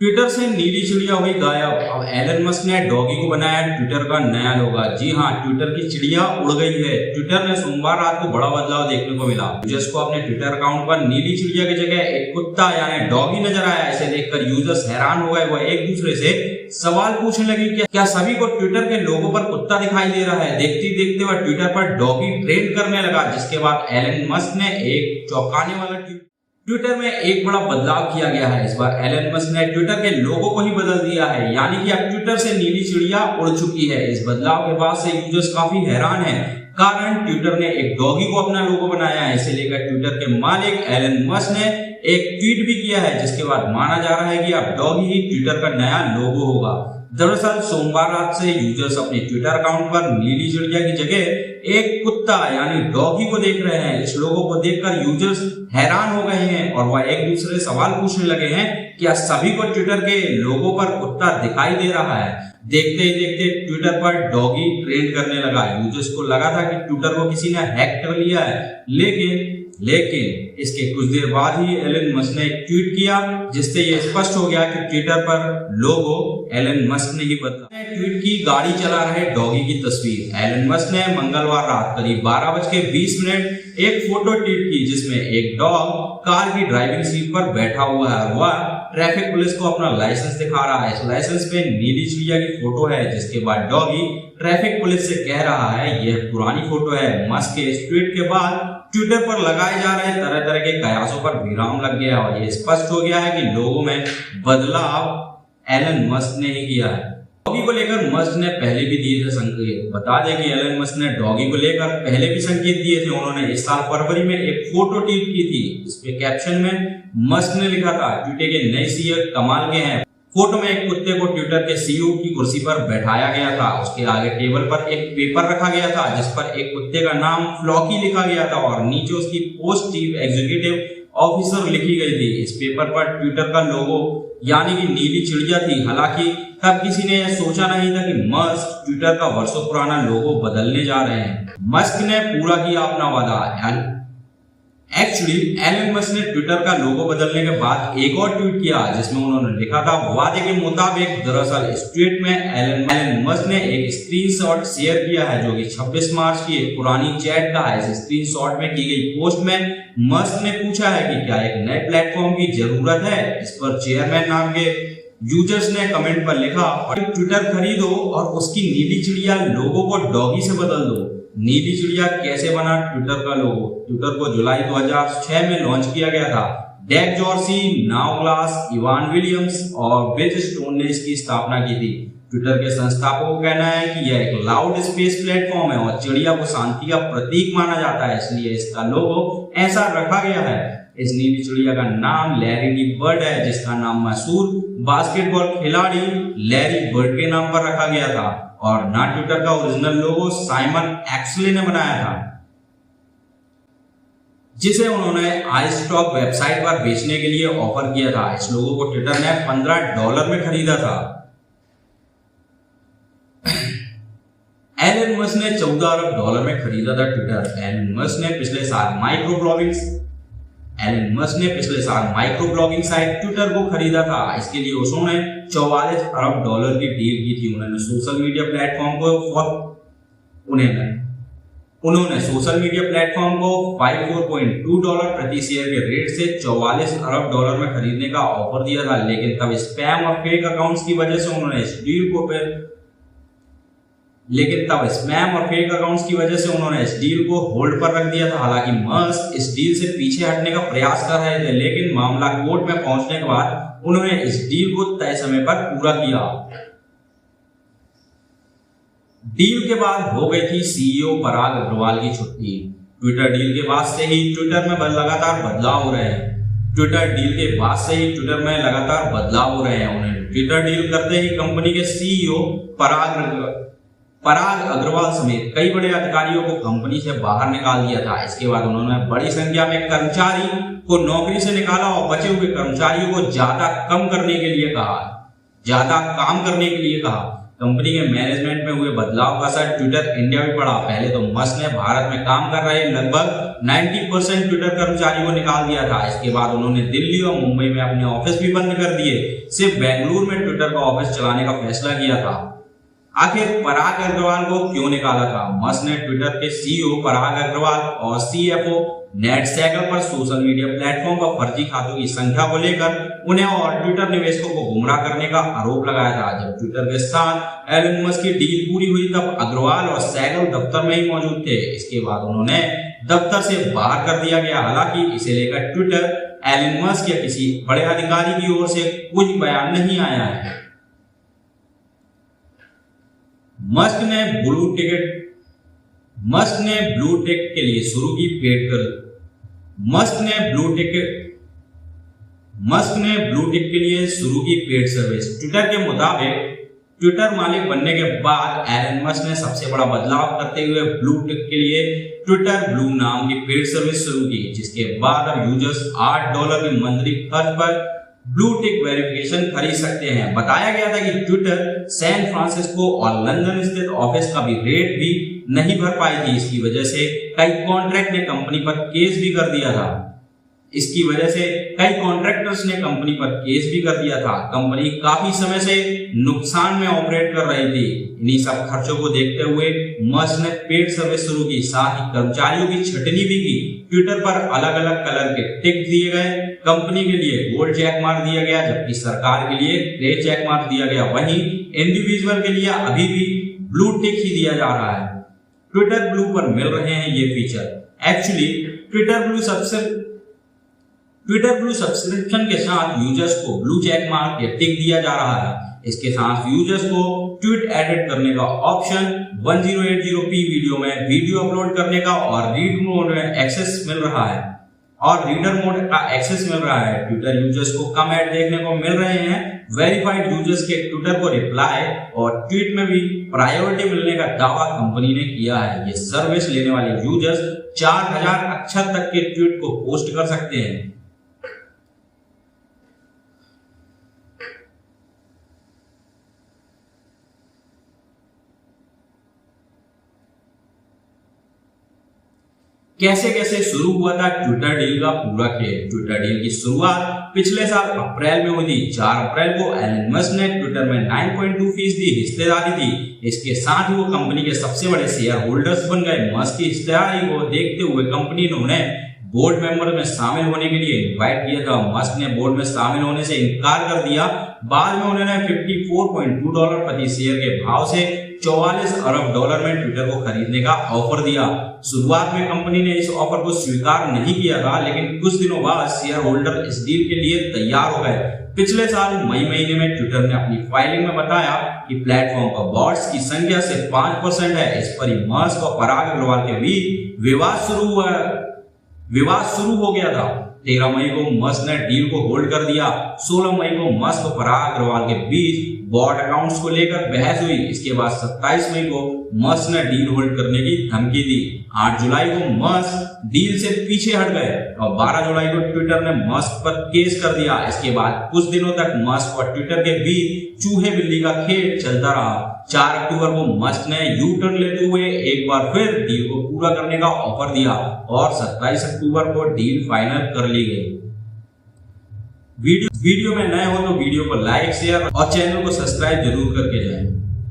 Twitter से नीली चिड़िया हुई गायब। अब एलन मस्क ने डॉगी को बनाया ट्विटर का नया लोगो। जी हां, ट्विटर की चिड़िया उड़ गई है। ट्विटर ने सोमवार रात को बड़ा बदलाव देखने को मिला। यूजर्स को अपने ट्विटर अकाउंट पर नीली चिड़िया की जगह एक कुत्ता यानी डॉगी नजर आया। इसे देखकर यूजर्स हैरान हो गए। वह एक दूसरे से सवाल पूछने लगे कि क्या सभी को ट्विटर के लोगो पर कुत्ता दिखाई दे रहा है। देखते देखते वह ट्विटर पर डॉगी ट्रेंड करने लगा, जिसके बाद एलन मस्क ने एक चौंकाने वाला ट्विटर में एक बड़ा बदलाव किया गया है। इस बार एलन मस्क ने ट्विटर के लोगो को ही बदल दिया है, यानी कि अब ट्विटर से नीली चिड़िया उड़ चुकी है। इस बदलाव के बाद से यूजर्स काफी हैरान हैं, कारण ट्विटर ने एक डॉगी को अपना लोगो बनाया है। इसे लेकर ट्विटर के मालिक एलन मस्क ने एक ट्वीट भी किया है, जिसके बाद माना जा रहा है कि अब डॉगी ही ट्विटर का नया लोगो होगा। दरअसल सोमवार रात से यूजर्स अपने ट्विटर अकाउंट पर नीली चिड़िया की जगह एक कुत्ता यानी डॉगी को देख रहे हैं। इस लोगो को देखकर यूजर्स हैरान हो गए हैं और वह एक दूसरे से सवाल पूछने लगे हैं कि क्या सभी को ट्विटर के लोगो पर कुत्ता दिखाई दे रहा है। देखते ही देखते ट्विटर पर डॉगी ट्रेंड करने लगा। यूजर्स को लगा था कि ट्विटर को किसी ने हैक कर लिया है, लेकिन इसके कुछ देर बाद ही एलन मस्क ने एक ट्वीट किया, जिससे यह स्पष्ट हो गया कि ट्विटर पर लोगो एलन मस्क ने ही बदला। ट्वीट की गाड़ी चला रहे डॉगी की तस्वीर। एलन मस्क ने मंगलवार रात करीब 12:20 एक फोटो ट्वीट की, जिसमें एक डॉग कार की ड्राइविंग सीट पर बैठा हुआ है। वह ट्रैफिक पुलिस को अपना लाइसेंस दिखा रहा है। इस लाइसेंस पे नीली चिड़िया की फोटो है, जिसके बाद डॉगी ट्रैफिक पुलिस से कह रहा है यह पुरानी फोटो है। मस्क के इस ट्वीट के बाद ट्विटर पर लगाए जा रहे तरह तरह के कयासों पर विराम लग गया और यह स्पष्ट हो गया है कि लोगों में बदलाव एलन मस्क ने ही किया है। डॉगी को लेकर मस्क ने पहले भी दिए थे संकेत। बता दें कि एलन मस्क ने डॉगी को लेकर पहले भी संकेत दिए थे। उन्होंने इस साल फरवरी में एक फोटो ट्वीट की थी। इसके कैप्शन में मस्क ने लिखा था, ट्विटर के नए सीईओ कमाल के हैं। फोटो में एक कुत्ते को ट्विटर के सीईओ की कुर्सी पर बैठाया गया था। उसके आगे टेबल पर एक पेपर रखा गया था, जिस पर एक कुत्ते का नाम फ्लॉकी लिखा गया था और नीचे उसकी पोस्ट चीफ एग्जीक्यूटिव ऑफिसर लिखी गई थी। इस पेपर पर ट्विटर का लोगो यानी कि नीली चिड़िया थी। हालांकि तब किसी ने यह सोचा नहीं था कि मस्क ट्विटर का वर्षों पुराना लोगो बदलने जा रहे हैं। मस्क ने पूरा किया अपना वादा। एक्चुअली एलन मस्क ने ट्विटर का लोगो बदलने के बाद एक और ट्वीट किया, जिसमें उन्होंने लिखा था वादे के मुताबिक। दरअसल इस ट्वीट में एलन मस्क ने एक स्क्रीनशॉट शेयर किया है, जो कि 26 मार्च की एक पुरानी चैट का है। इस स्क्रीनशॉट में की गई पोस्ट में मस्क ने पूछा है कि क्या एक नए प्लेटफॉर्म की जरूरत है। इस पर चेयरमैन नाम के यूजर्स ने कमेंट पर लिखा, और ट्विटर खरीदो और उसकी नीली चिड़िया लोगो को डॉगी से बदल दो। नीली चिड़िया कैसे बना ट्विटर का लोगो? ट्विटर को जुलाई 2006 में लॉन्च किया गया था। Jack Dorsey, Noah Glass, Evan Williams और बिल स्टोन ने इसकी स्थापना की थी। ट्विटर के संस्थापकों का कहना है कि यह एक क्लाउड स्पेस प्लेटफॉर्म है और चिड़िया को शांति का प्रतीक माना जाता है, इसलिए इसका लोगो ऐसा रखा गया है। इस नीली चिड़िया का नाम लैरी डी बर्ड है, जिसका नाम मशहूर बास्केटबॉल खिलाड़ी लैरी बर्ड के नाम पर रखा गया था। और ना ट्विटर का ओरिजिनल लोगो साइमन एक्सले ने बनाया था, जिसे उन्होंने iStock वेबसाइट पर बेचने के लिए ऑफर किया था। इस लोगो को ट्विटर ने $15 में खरीदा था। एलन मस्क ने $14 अरब में खरीदा था ट्विटर। एलन मस्क ने पिछले साल माइक्रो ब्लॉगिंग साइट ट्विटर को खरीदा था। इसके लिए उन्होंने $44 अरब की डील की थी। उन्होंने सोशल मीडिया प्लेटफॉर्म को $54.2 प्रति शेयर के रेट से $44 अरब में खरीदने का ऑफर दिया था, लेकिन तब स्पैम और फेक अकाउंट्स की वजह से उन्होंने इस डील को होल्ड पर रख दिया था। हालांकि मस्क इस डील से पीछे हटने का प्रयास कर रहे थे, लेकिन मामला कोर्ट में पहुंचने के बाद उन्होंने इस डील को तय समय पर पूरा किया। डील के बाद हो गई थी सीईओ पराग अग्रवाल की छुट्टी। ट्विटर डील के बाद से ही ट्विटर में लगातार बदलाव हो रहे हैं। उन्हें ट्विटर डील करते ही कंपनी के सीईओ पराग अग्रवाल समेत कई बड़े अधिकारियों को कंपनी से बाहर निकाल दिया था। इसके बाद उन्होंने बड़ी संख्या में कर्मचारी को नौकरी से निकाला और बचे हुए कर्मचारियों को ज्यादा काम करने के लिए कहा। कंपनी के मैनेजमेंट में हुए बदलाव का असर ट्विटर इंडिया भी पड़ा। पहले तो मस्क ने भारत में काम कर रहे लगभग 90% ट्विटर कर्मचारियों को निकाल दिया था। इसके बाद उन्होंने दिल्ली और मुंबई में अपने ऑफिस भी बंद कर दिए। सिर्फ बेंगलुरु में ट्विटर का ऑफिस चलाने का फैसला किया था। आखिर पराग अग्रवाल को क्यों निकाला था? मस्क ने ट्विटर के सीईओ पराग अग्रवाल और सीएफओ नेड सेगल पर सोशल मीडिया प्लेटफॉर्म पर फर्जी खातों की संख्या को लेकर उन्हें और ट्विटर निवेशकों को गुमराह करने का आरोप लगाया था। जब ट्विटर के साथ एलन मस्क की डील पूरी हुई तब अग्रवाल और सेगल दफ्तर में ही मौजूद थे। इसके बाद उन्होंने दफ्तर से बाहर कर दिया गया। हालांकि इसे लेकर ट्विटर, एलन मस्क या किसी बड़े अधिकारी की ओर से कुछ बयान नहीं आया है। मस्क ने ब्लू टिक के लिए शुरू की पेड कर मस्क ने ब्लू टिक के लिए शुरू की पेड सर्विस। ट्विटर के मुताबिक ट्विटर मालिक बनने के बाद एलन मस्क ने सबसे बड़ा बदलाव करते हुए ब्लू टिक के लिए ट्विटर ब्लू नाम की पेड सर्विस शुरू की, जिसके बाद अब यूजर्स $8 के मंथली खर्च पर ब्लू टिक वेरिफिकेशन खरीद सकते हैं। बताया गया था कि ट्विटर सैन फ्रांसिस्को और लंदन स्थित ऑफिस का भी रेट भी नहीं भर पाई थी। इसकी वजह से कई कॉन्ट्रैक्ट ने कंपनी पर केस भी कर दिया था। कंपनी काफी समय से नुकसान में ऑपरेट कर रही थी। इन्हीं सब खर्चों को देखते हुए मस्क ने पेड सर्विस शुरू की, साथ ही कर्मचारियों की छटनी भी की। ट्विटर पर अलग अलग कलर के टिक दिए गए। कंपनी के लिए गोल्ड चेक मार्क दिया गया, जबकि सरकार के लिए ग्रे चेक मार्क दिया गया। वहीं इंडिविजुअल के लिए अभी भी ब्लू टिक ही दिया जा रहा है। ट्विटर ब्लू पर मिल रहे हैं ये feature. Actually Twitter blue subscription के साथ यूजर्स को ब्लू चेक मार्क या टिक दिया जा रहा है। इसके साथ यूजर्स को ट्वीट एडिट करने का ऑप्शन, 1080p वीडियो में वीडियो अपलोड करने का और रीडर मोड का एक्सेस मिल रहा है। ट्विटर यूजर्स को कम ऐड देखने को मिल रहे हैं। वेरीफाइड यूजर्स के ट्विटर को रिप्लाई और ट्वीट में भी प्रायोरिटी मिलने का दावा कंपनी ने किया है। ये सर्विस लेने वाले यूजर्स 4000 अक्षर तक के ट्वीट को पोस्ट कर सकते हैं। कैसे कैसे शुरू हुआ था ट्विटर डील का पूरा खेल? ट्विटर डील की शुरुआत पिछले साल अप्रैल में हुई थी। 4 अप्रैल को एलन मस्क ने ट्विटर में 9.2% हिस्सेदारी दी। इसके साथ ही वो कंपनी के सबसे बड़े शेयर होल्डर्स बन गए। मस्क की हिस्सेदारी को देखते हुए कंपनी ने उन्हें बोर्ड मेंबर में शामिल होने के लिए इनवाइट किया था। मस्क ने बोर्ड में शामिल होने से इनकार कर दिया। बाद में उन्होंने $54.2 प्रति शेयर के भाव से $44 अरब में ट्विटर को खरीदने का ऑफर दिया। शुरुआत में कंपनी ने इस ऑफर को स्वीकार नहीं किया था, लेकिन कुछ दिनों बाद शेयर होल्डर इस डील के लिए तैयार हो गए। पिछले साल मई महीने में ट्विटर ने अपनी फाइलिंग में बताया कि प्लेटफॉर्म पर बॉट्स की संख्या सिर्फ 5% है। इस पर ही मस्क और पराग अग्रवाल के बीच विवाद शुरू हो गया था। 13 मई को मस्क ने डील को होल्ड कर दिया। 16 मई को मस्क और पराग अग्रवाल के बीच बॉट अकाउंट्स को लेकर बहस हुई। इसके बाद 27 मई को मस्क ने डील होल्ड करने की धमकी दी। 8 जुलाई को मस्क डील से पीछे हट गए और 12 जुलाई को ट्विटर ने मस्क पर केस कर दिया। इसके बाद कुछ दिनों तक मस्क और ट्विटर के बीच चूहे बिल्ली का खेल चलता रहा। 4 अक्टूबर को मस्क ने यू टर्न लेते हुए एक बार फिर डील को पूरा करने का ऑफर दिया और 27 अक्टूबर को डील फाइनल कर ली गई। वीडियो में नए हो तो वीडियो को लाइक, शेयर और चैनल को सब्सक्राइब जरूर करके जाएं।